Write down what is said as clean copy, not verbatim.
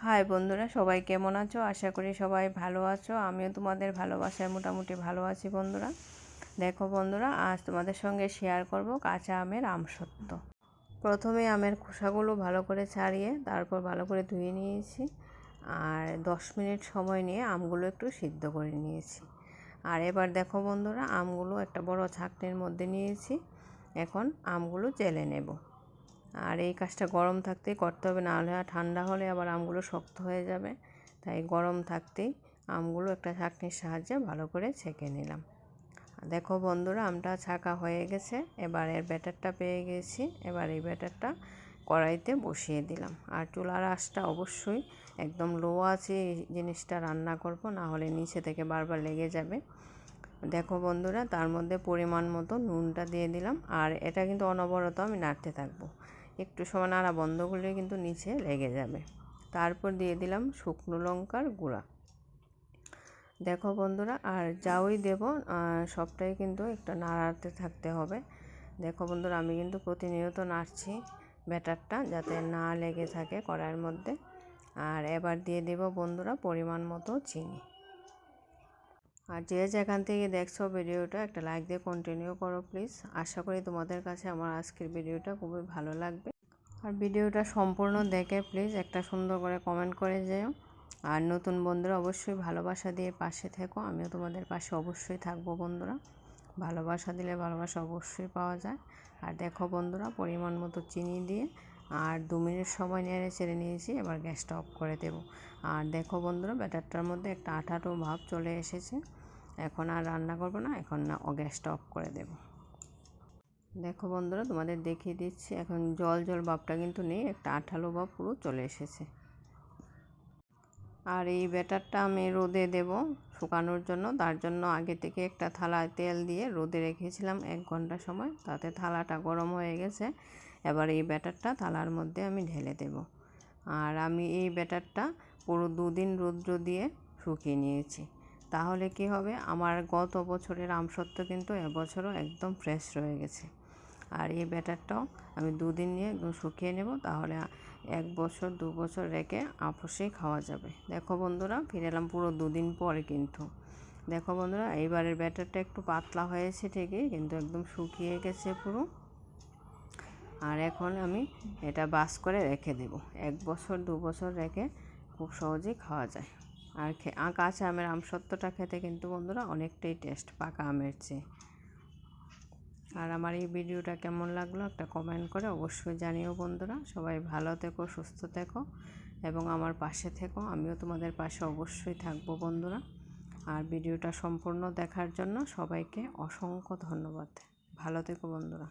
High বন্ধুরা, সবাই কেমন আছো? আশা করি সবাই ভালো আছো। আমিও তোমাদের ভালোবাসায় মোটামুটি ভালো আছি বন্ধুরা। দেখো বন্ধুরা, আজ তোমাদের সঙ্গে শেয়ার করব কাঁচা আমের আমসত্ত্ব। প্রথমে আমের খোসাগুলো ভালো করে ছাড়িয়ে তারপর ভালো করে ধুয়ে নিয়েছি, আর 10 মিনিট সময় নিয়ে আমগুলো একটু সিদ্ধ করে নিয়েছি। আর এবার দেখো বন্ধুরা, আমগুলো একটা বড় ছাঁকনির মধ্যে নিয়েছি। এখন আমগুলো চেলে নেব। আর এই কাজটা গরম থাকতেই করতে হবে, না হলে ঠান্ডা হলে আবার আমগুলো শক্ত হয়ে যাবে। তাই গরম থাকতেই আমগুলো একটা ছাঁকনির সাহায্যে ভালো করে ছেঁকে নিলাম। দেখো বন্ধুরা, আমটা ছাঁকা হয়ে গেছে। এবার এর ব্যাটারটা পেয়ে গেছি। এবার এই ব্যাটারটা কড়াইতে বসিয়ে দিলাম। আর চুলার আঁচটা অবশ্যই একদম লো আছে এই জিনিসটা রান্না করব, না হলে নিচে থেকে বারবার লেগে যাবে। দেখো বন্ধুরা, তার মধ্যে পরিমাণ মতো নুনটা দিয়ে দিলাম। আর এটা কিন্তু অনবরত আমি নাড়তে থাকবো। একটু সময় নাড়া বন্ধ করলে কিন্তু নিচে লেগে যাবে। তারপর দিয়ে দিলাম শুকনো লঙ্কার গুঁড়া। দেখো বন্ধুরা, আর যাওই দেব সবটাই কিন্তু একটু নাড়াতে থাকতে হবে। দেখো বন্ধুরা, আমি কিন্তু প্রতিনিয়ত নাড়ছি ব্যাটারটা, যাতে না লেগে থাকে কড়াইয়ের মধ্যে। আর এবার দিয়ে দেব বন্ধুরা পরিমাণ মতো চিনি। আর যে যেখান থেকে দেখছো ভিডিওটা, একটা লাইক দিয়ে কন্টিনিউ করো প্লিজ। আশা করি তোমাদের কাছে আমার আজকের ভিডিওটা খুবই ভালো লাগবে। আর ভিডিওটা সম্পূর্ণ দেখে প্লিজ একটা সুন্দর করে কমেন্ট করে যেও। আর নতুন বন্ধুরা অবশ্যই ভালোবাসা দিয়ে পাশে থেকো। আমিও তোমাদের পাশে অবশ্যই থাকবো বন্ধুরা। ভালোবাসা দিলে ভালোবাসা অবশ্যই পাওয়া যায়। আর দেখো বন্ধুরা, পরিমাণ মতো চিনি দিয়ে আর 2 মিনিট সময় নেড়ে চেড়ে নিয়েছি। এবার গ্যাসটা অফ করে দেব। আর দেখো বন্ধুরা, ব্যাটারটার মধ্যে একটা আঠালো ভাব চলে এসেছে। এখন আর রান্না করব না, এখন না গ্যাসটা অফ করে দেব। দেখো বন্ধুরা, তোমাদের দেখিয়ে দিচ্ছি, এখন জল জল ভাবটা কিন্তু নেই, একটা আঠালো ভাব পুরো চলে এসেছে। আর এই ব্যাটারটা আমি রোদে দেব শুকানোর জন্য। তার জন্য আগে থেকে একটা থালায় তেল দিয়ে রোদে রেখেছিলাম 1 ঘন্টা সময়। তাতে থালাটা গরম হয়ে গেছে। এবার এই ব্যাটারটা থালার মধ্যে আমি ঢেলে দেব। আর আমি এই ব্যাটারটা পুরো 2 দিন রৌদ্র দিয়ে শুকিয়ে নিয়েছি। তাহলে কি হবে, আমার গত বছরের আমসত্ত্ব কিন্তু এবছরও একদম ফ্রেশ রয়ে গেছে। আর এই ব্যাটারটাও আমি 2 দিন নিয়ে একদম শুকিয়ে নেব, তাহলে 1 বছর 2 বছর রেখে অবশ্যই খাওয়া যাবে। দেখো বন্ধুরা, ফিরে এলাম পুরো 2 দিন পরে কিন্তু। দেখো বন্ধুরা, এইবারের ব্যাটারটা একটু পাতলা হয়েছে ঠিকই, কিন্তু একদম শুকিয়ে গেছে পুরো। আর এখন আমি এটা বাস করে রেখে দেব। 1 বছর 2 বছর রেখে খুব সহজেই খাওয়া যায়। আর কাঁচা আমের আমসত্ত্বটা খেতে কিন্তু বন্ধুরা অনেকটাই টেস্ট পাকা আমের চেয়ে। আর আমার এই ভিডিওটা কেমন লাগলো একটা কমেন্ট করে অবশ্যই জানিও বন্ধুরা। সবাই ভালো থেকো, সুস্থ থেকো এবং আমার পাশে থেকো। আমিও তোমাদের পাশে অবশ্যই থাকবো বন্ধুরা। আর ভিডিওটা সম্পূর্ণ দেখার জন্য সবাইকে অসংখ্য ধন্যবাদ। ভালো থেকো বন্ধুরা।